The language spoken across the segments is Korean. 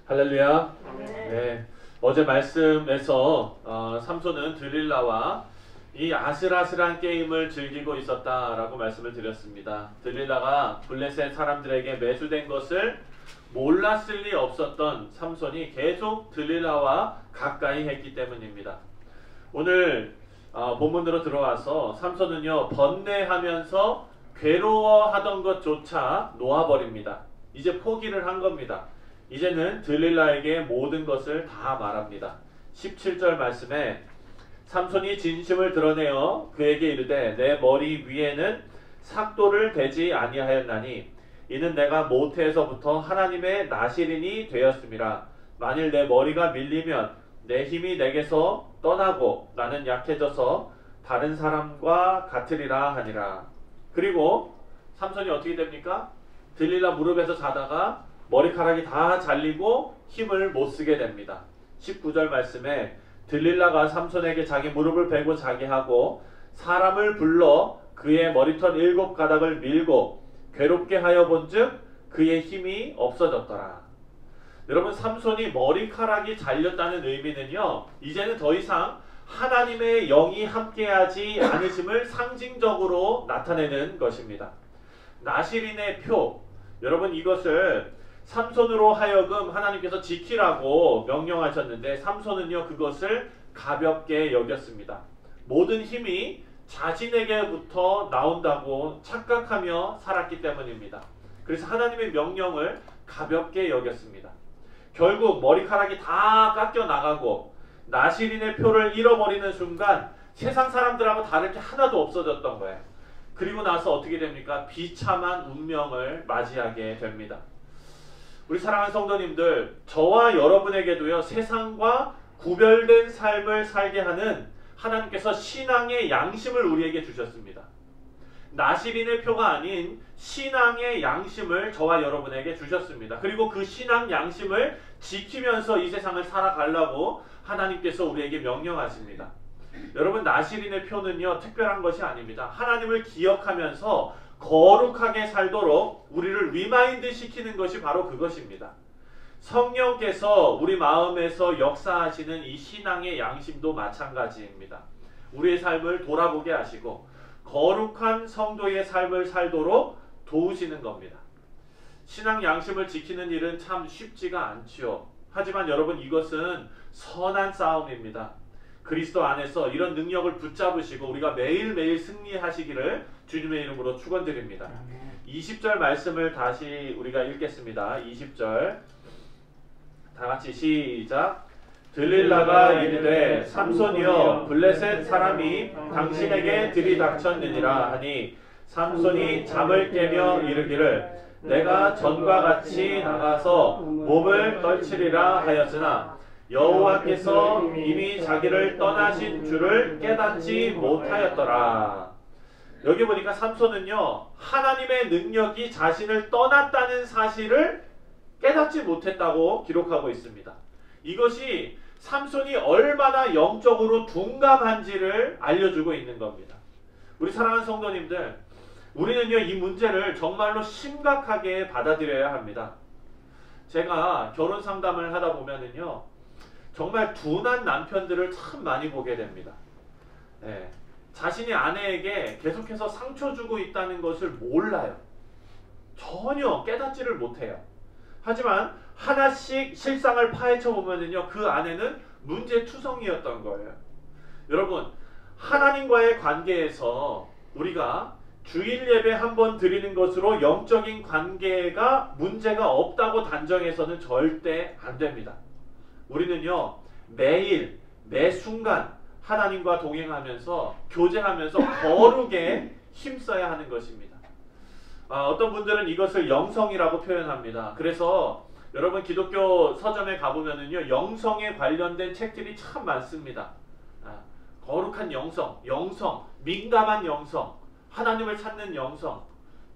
할렐루야. 네. 어제 말씀에서 삼손은 들릴라와 이 아슬아슬한 게임을 즐기고 있었다라고 말씀을 드렸습니다. 들릴라가 블레셋 사람들에게 매수된 것을 몰랐을 리 없었던 삼손이 계속 들릴라와 가까이 했기 때문입니다. 오늘 본문으로 들어와서 삼손은요, 번뇌하면서 괴로워하던 것조차 놓아버립니다. 이제 포기를 한 겁니다. 이제는 들릴라에게 모든 것을 다 말합니다. 17절 말씀에 삼손이 진심을 드러내어 그에게 이르되 내 머리 위에는 삭도를 대지 아니하였나니 이는 내가 모태에서부터 하나님의 나실인이 되었음이라. 만일 내 머리가 밀리면 내 힘이 내게서 떠나고 나는 약해져서 다른 사람과 같으리라 하니라. 그리고 삼손이 어떻게 됩니까? 들릴라 무릎에서 자다가 머리카락이 다 잘리고 힘을 못 쓰게 됩니다. 19절 말씀에 들릴라가 삼손에게 자기 무릎을 베고 자게 하고 사람을 불러 그의 머리털 7가닥을 밀고 괴롭게 하여 본즉 그의 힘이 없어졌더라. 여러분, 삼손이 머리카락이 잘렸다는 의미는요, 이제는 더 이상 하나님의 영이 함께하지 않으심을 상징적으로 나타내는 것입니다. 나실인의 표, 여러분, 이것을 삼손으로 하여금 하나님께서 지키라고 명령하셨는데 삼손은요, 그것을 가볍게 여겼습니다. 모든 힘이 자신에게부터 나온다고 착각하며 살았기 때문입니다. 그래서 하나님의 명령을 가볍게 여겼습니다. 결국 머리카락이 다 깎여 나가고 나실인의 표를 잃어버리는 순간 세상 사람들하고 다를 게 하나도 없어졌던 거예요. 그리고 나서 어떻게 됩니까? 비참한 운명을 맞이하게 됩니다. 우리 사랑하는 성도님들, 저와 여러분에게도요, 세상과 구별된 삶을 살게 하는 하나님께서 신앙의 양심을 우리에게 주셨습니다. 나실인의 표가 아닌 신앙의 양심을 저와 여러분에게 주셨습니다. 그리고 그 신앙 양심을 지키면서 이 세상을 살아가려고 하나님께서 우리에게 명령하십니다. 여러분, 나실인의 표는요, 특별한 것이 아닙니다. 하나님을 기억하면서 거룩하게 살도록 우리를 리마인드 시키는 것이 바로 그것입니다. 성령께서 우리 마음에서 역사하시는 이 신앙의 양심도 마찬가지입니다. 우리의 삶을 돌아보게 하시고 거룩한 성도의 삶을 살도록 도우시는 겁니다. 신앙 양심을 지키는 일은 참 쉽지가 않지요. 하지만 여러분, 이것은 선한 싸움입니다. 그리스도 안에서 이런 능력을 붙잡으시고 우리가 매일매일 승리하시기를 주님의 이름으로 축원드립니다. 20절 말씀을 다시 우리가 읽겠습니다. 20절 다같이 시작. 들릴라가 이르되 삼손이여 블레셋 사람이 당신에게 들이닥쳤느니라 하니 삼손이 잠을 깨며 이르기를 내가 전과 같이 나가서 몸을 떨치리라 하였으나 여호와께서 이미 자기를 떠나신 줄을 깨닫지 못하였더라. 여기 보니까 삼손은요, 하나님의 능력이 자신을 떠났다는 사실을 깨닫지 못했다고 기록하고 있습니다. 이것이 삼손이 얼마나 영적으로 둔감한지를 알려주고 있는 겁니다. 우리 사랑하는 성도님들, 우리는요, 이 문제를 정말로 심각하게 받아들여야 합니다. 제가 결혼 상담을 하다 보면은요, 정말 둔한 남편들을 참 많이 보게 됩니다. 네. 자신이 아내에게 계속해서 상처 주고 있다는 것을 몰라요. 전혀 깨닫지를 못해요. 하지만 하나씩 실상을 파헤쳐 보면은요, 그 안에는 문제투성이었던 거예요. 여러분, 하나님과의 관계에서 우리가 주일 예배 한 번 드리는 것으로 영적인 관계가 문제가 없다고 단정해서는 절대 안 됩니다. 우리는요, 매일 매 순간 하나님과 동행하면서 교제하면서 거룩에 힘써야 하는 것입니다. 어떤 분들은 이것을 영성이라고 표현합니다. 그래서 여러분, 기독교 서점에 가보면은요, 영성에 관련된 책들이 참 많습니다. 거룩한 영성, 민감한 영성, 하나님을 찾는 영성,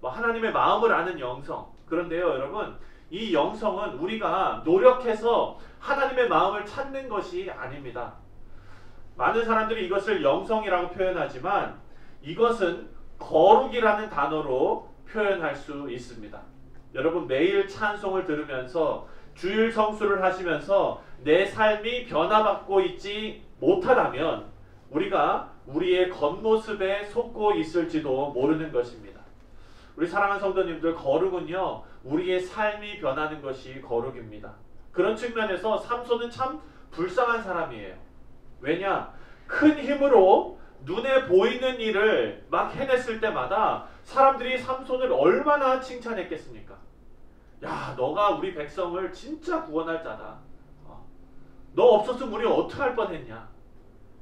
하나님의 마음을 아는 영성. 그런데요, 여러분, 이 영성은 우리가 노력해서 하나님의 마음을 찾는 것이 아닙니다. 많은 사람들이 이것을 영성이라고 표현하지만 이것은 거룩이라는 단어로 표현할 수 있습니다. 여러분, 매일 찬송을 들으면서 주일 성수를 하시면서 내 삶이 변화받고 있지 못하다면 우리가 우리의 겉모습에 속고 있을지도 모르는 것입니다. 우리 사랑하는 성도님들, 거룩은요, 우리의 삶이 변하는 것이 거룩입니다. 그런 측면에서 삼손은 참 불쌍한 사람이에요. 왜냐? 큰 힘으로 눈에 보이는 일을 막 해냈을 때마다 사람들이 삼손을 얼마나 칭찬했겠습니까? 야, 너가 우리 백성을 진짜 구원할 자다. 너 없었으면 우리 어떻게 할 뻔했냐.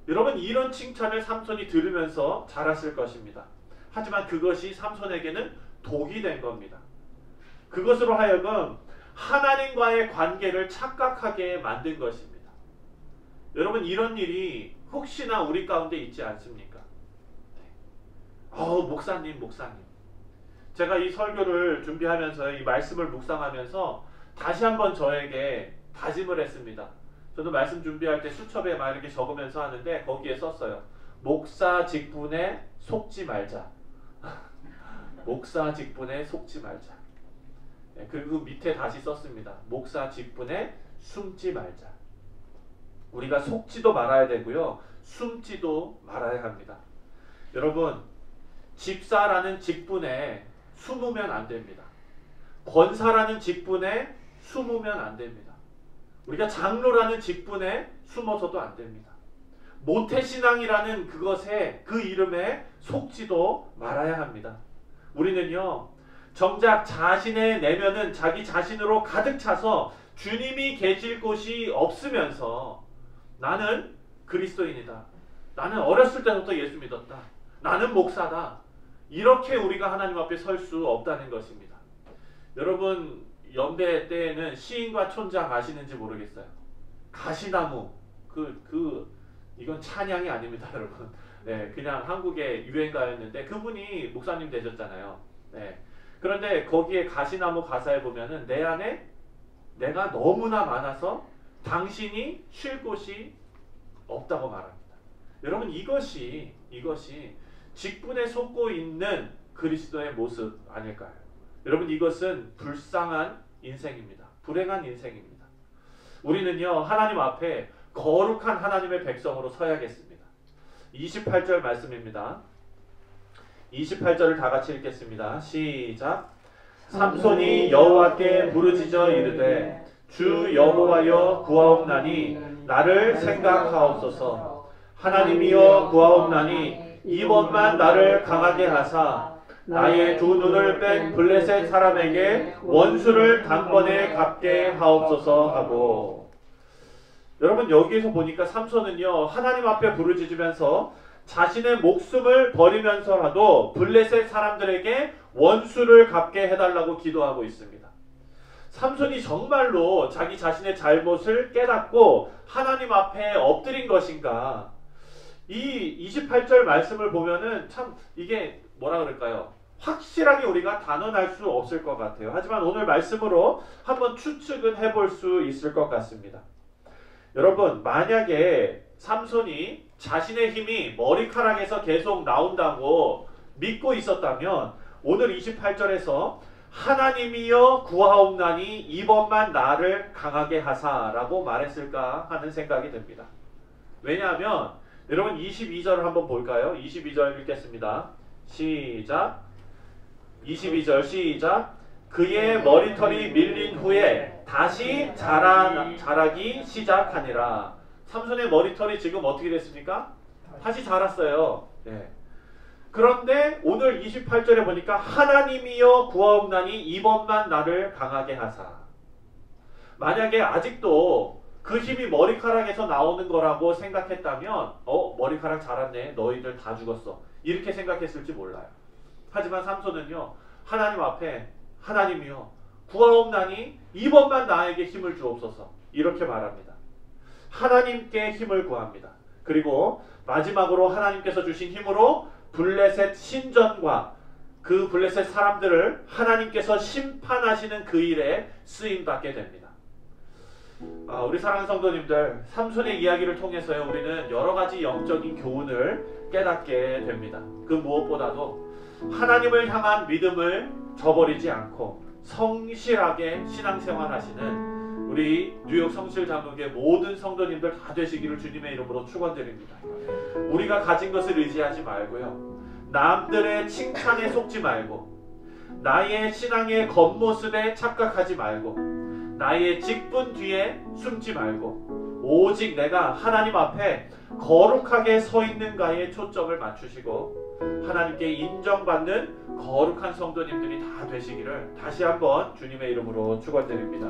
여러분, 이런 칭찬을 삼손이 들으면서 자랐을 것입니다. 하지만 그것이 삼손에게는 독이 된 겁니다. 그것으로 하여금 하나님과의 관계를 착각하게 만든 것입니다. 여러분, 이런 일이 혹시나 우리 가운데 있지 않습니까? 목사님. 제가 이 설교를 준비하면서 이 말씀을 묵상하면서 다시 한번 저에게 다짐을 했습니다. 저도 말씀 준비할 때 수첩에 막 이렇게 적으면서 하는데 거기에 썼어요. 목사 직분에 속지 말자. 목사 직분에 속지 말자. 그리고 밑에 다시 썼습니다. 목사 직분에 숨지 말자. 우리가 속지도 말아야 되고요. 숨지도 말아야 합니다. 여러분, 집사라는 직분에 숨으면 안 됩니다. 권사라는 직분에 숨으면 안 됩니다. 우리가 장로라는 직분에 숨어서도 안 됩니다. 모태신앙이라는 그것에, 그 이름에 속지도 말아야 합니다. 우리는요, 정작 자신의 내면은 자기 자신으로 가득 차서 주님이 계실 곳이 없으면서 나는 그리스도인이다. 나는 어렸을 때부터 예수 믿었다. 나는 목사다. 이렇게 우리가 하나님 앞에 설 수 없다는 것입니다. 여러분, 연배 때에는 시인과 촌장 아시는지 모르겠어요. 가시나무, 이건 찬양이 아닙니다, 여러분. 네, 그냥 한국의 유행가였는데 그분이 목사님 되셨잖아요. 네. 그런데 거기에 가시나무 가사에 보면은 내 안에 내가 너무나 많아서 당신이 쉴 곳이 없다고 말합니다. 여러분, 이것이 직분에 속고 있는 그리스도의 모습 아닐까요? 여러분, 이것은 불쌍한 인생입니다. 불행한 인생입니다. 우리는요, 하나님 앞에 거룩한 하나님의 백성으로 서야겠습니다. 28절 말씀입니다. 28절을 다 같이 읽겠습니다. 시작. 삼손이 여호와께 부르짖어 이르되 주 여호와여 구하옵나니 나를 생각하옵소서. 하나님이여 구하옵나니 이번만 나를 강하게 하사 나의 두 눈을 뺀 블레셋 사람에게 원수를 단번에 갚게 하옵소서 하고. 여러분, 여기에서 보니까 삼손은요, 하나님 앞에 부르짖으면서 자신의 목숨을 버리면서라도 블레셋 사람들에게 원수를 갚게 해달라고 기도하고 있습니다. 삼손이 정말로 자기 자신의 잘못을 깨닫고 하나님 앞에 엎드린 것인가? 이 28절 말씀을 보면은 참 이게 뭐라 그럴까요? 확실하게 우리가 단언할 수 없을 것 같아요. 하지만 오늘 말씀으로 한번 추측은 해볼 수 있을 것 같습니다. 여러분, 만약에 삼손이 자신의 힘이 머리카락에서 계속 나온다고 믿고 있었다면 오늘 28절에서 하나님이여 구하옵나니 이번만 나를 강하게 하사라고 말했을까 하는 생각이 듭니다. 왜냐하면 여러분, 22절을 한번 볼까요? 22절 읽겠습니다. 시작. 22절 시작. 그의 머리털이 밀린 후에 다시 자라기 시작하니라. 삼손의 머리털이 지금 어떻게 됐습니까? 다시 자랐어요. 네. 그런데 오늘 28절에 보니까 하나님이여 구하옵나니 이번만 나를 강하게 하사. 만약에 아직도 그 힘이 머리카락에서 나오는 거라고 생각했다면 머리카락 자랐네, 너희들 다 죽었어, 이렇게 생각했을지 몰라요. 하지만 삼손은요, 하나님 앞에 하나님이여 구하옵나니 이번만 나에게 힘을 주옵소서, 이렇게 말합니다. 하나님께 힘을 구합니다. 그리고 마지막으로 하나님께서 주신 힘으로 블레셋 신전과 그 블레셋 사람들을 하나님께서 심판하시는 그 일에 쓰임받게 됩니다. 우리 사랑하는 성도님들, 삼손의 이야기를 통해서요, 우리는 여러 가지 영적인 교훈을 깨닫게 됩니다. 그 무엇보다도 하나님을 향한 믿음을 저버리지 않고 성실하게 신앙생활 하시는 우리 뉴욕 성실 장로교회 모든 성도님들 다 되시기를 주님의 이름으로 축원드립니다. 우리가 가진 것을 의지하지 말고요, 남들의 칭찬에 속지 말고, 나의 신앙의 겉모습에 착각하지 말고, 나의 직분 뒤에 숨지 말고, 오직 내가 하나님 앞에 거룩하게 서 있는가에 초점을 맞추시고 하나님께 인정받는 거룩한 성도님들이 다 되시기를 다시 한번 주님의 이름으로 축원드립니다.